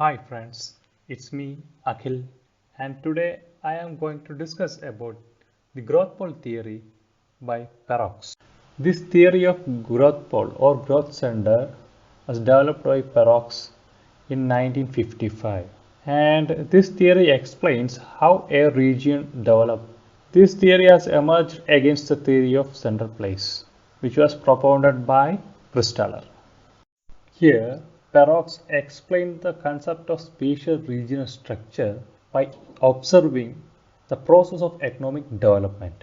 Hi friends, it's me Akhil, and today I am going to discuss about the growth pole theory by Parrox. This theory of growth pole or growth center was developed by Parrox in 1955, and this theory explains how a region develops. This theory has emerged against the theory of center place, which was propounded by Christaller. Here, Parrox explained the concept of spatial regional structure by observing the process of economic development.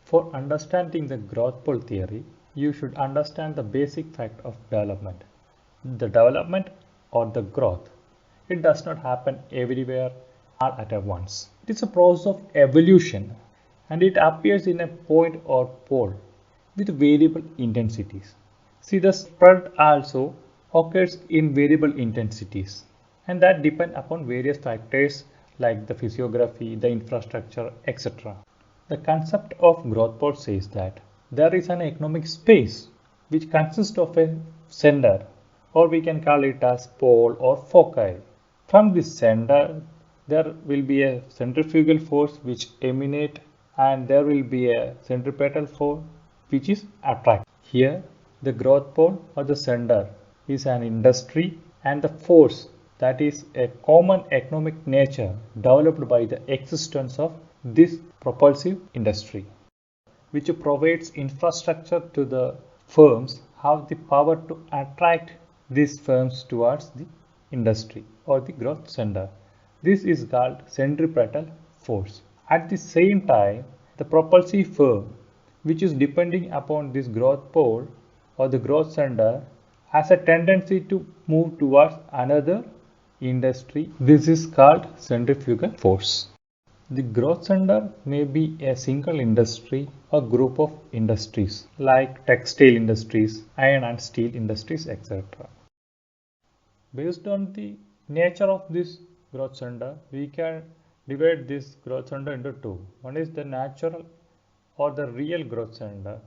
For understanding the growth pole theory, you should understand the basic fact of development. The development or the growth, it does not happen everywhere all at once. It is a process of evolution and it appears in a point or pole with variable intensities. See, the spread also occurs in variable intensities and that depend upon various factors like the physiography, the infrastructure, etc. The concept of growth pole says that there is an economic space which consists of a center, or we can call it as pole or foci. From this center, there will be a centrifugal force which emanate, and there will be a centripetal force which is attract. Here, the growth pole or the center is an industry, and the force, that is a common economic nature developed by the existence of this propulsive industry, which provides infrastructure to the firms have the power to attract these firms towards the industry or the growth center. This is called centripetal force. At the same time, the propulsive firm, which is depending upon this growth pole or the growth center, has a tendency to move towards another industry. This is called centrifugal force. The growth center may be a single industry or group of industries like textile industries, iron and steel industries, etc. Based on the nature of this growth center, we can divide this growth center into two. One is the natural or the real growth center,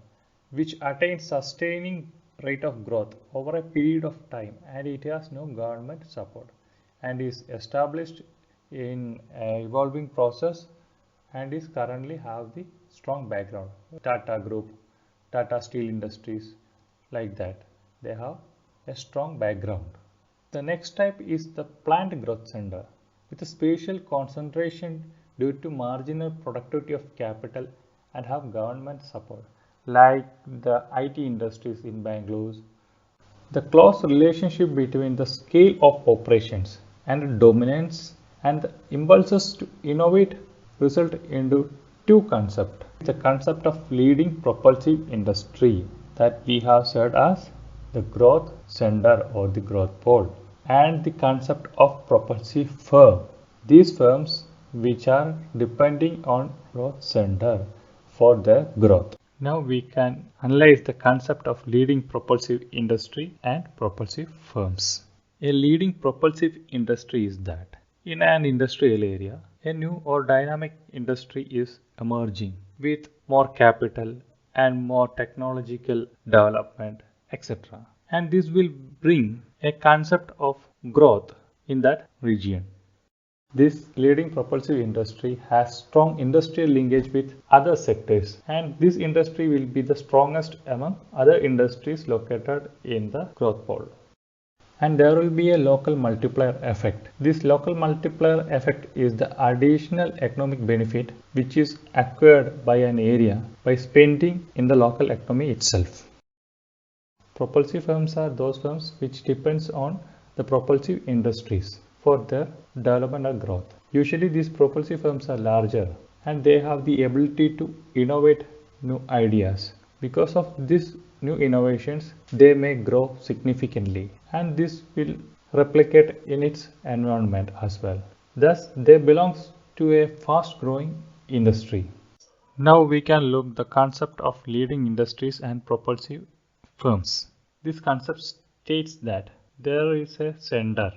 which attains sustaining rate of growth over a period of time and it has no government support and is established in an evolving process and is currently have the strong background. Tata Group, Tata Steel Industries, like that. They have a strong background. The next type is the plant growth center with a spatial concentration due to marginal productivity of capital and have government support like the IT industries in Bangalore. The close relationship between the scale of operations and dominance and the impulses to innovate result into two concepts. The concept of leading propulsive industry that we have said as the growth center or the growth pole, and the concept of propulsive firm. These firms which are depending on growth center for their growth. Now we can analyze the concept of leading propulsive industry and propulsive firms. A leading propulsive industry is that in an industrial area, a new or dynamic industry is emerging with more capital and more technological development, etc. And this will bring a concept of growth in that region. This leading propulsive industry has strong industrial linkage with other sectors, and this industry will be the strongest among other industries located in the growth pole. And there will be a local multiplier effect. This local multiplier effect is the additional economic benefit which is acquired by an area by spending in the local economy itself. Propulsive firms are those firms which depends on the propulsive industries for their development or growth. Usually these propulsive firms are larger and they have the ability to innovate new ideas. Because of these new innovations, they may grow significantly and this will replicate in its environment as well. Thus, they belong to a fast growing industry. Now we can look the concept of leading industries and propulsive firms. This concept states that there is a center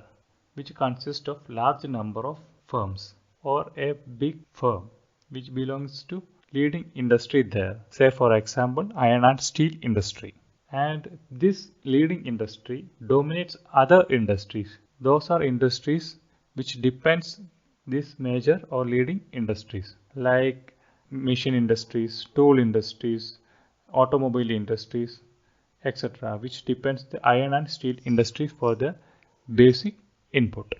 which consists of large number of firms or a big firm which belongs to leading industry there, say for example iron and steel industry, and this leading industry dominates other industries Those are industries which depends these major or leading industries like machine industries, tool industries, automobile industries, etc., which depends the iron and steel industry for the basic input.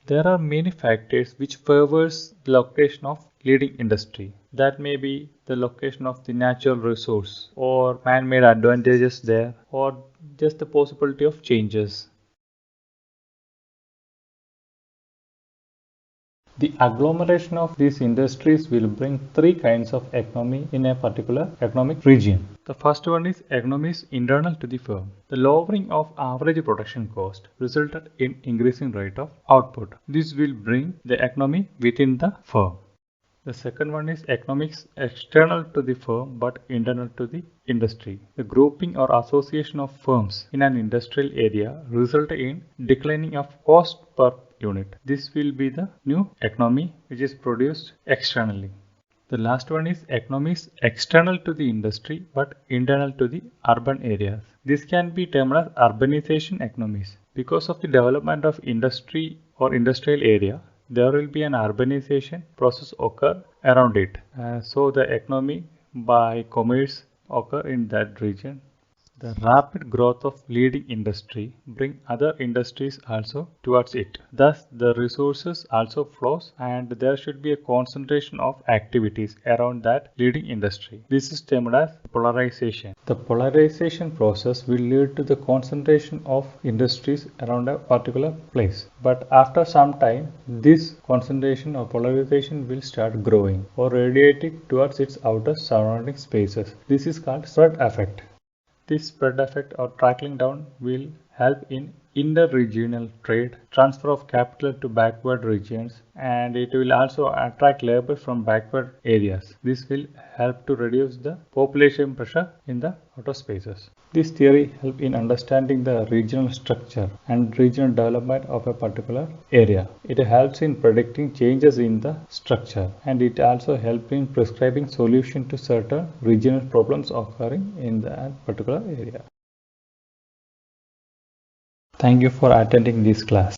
There are many factors which favors the location of leading industry. That may be the location of the natural resource or man-made advantages there or just the possibility of changes. The agglomeration of these industries will bring three kinds of economy in a particular economic region. The first one is economies internal to the firm. The lowering of average production cost resulted in increasing rate of output. This will bring the economy within the firm. The second one is economics external to the firm but internal to the industry. The grouping or association of firms in an industrial area result in declining of cost per unit. This will be the new economy which is produced externally. The last one is economics external to the industry but internal to the urban areas. This can be termed as urbanization economies. Because of the development of industry or industrial area, there will be an urbanization process occur around it. So the economy by commerce occur in that region. The rapid growth of leading industry bring other industries also towards it. Thus, the resources also flows and there should be a concentration of activities around that leading industry. This is termed as polarization. The polarization process will lead to the concentration of industries around a particular place. But after some time, this concentration or polarization will start growing or radiating towards its outer surrounding spaces. This is called spread effect. This spread effect or trickling down will help in inter-regional trade, transfer of capital to backward regions, and it will also attract labor from backward areas. This will help to reduce the population pressure in the outer spaces. This theory helps in understanding the regional structure and regional development of a particular area. It helps in predicting changes in the structure and it also helps in prescribing solution to certain regional problems occurring in that particular area. Thank you for attending this class.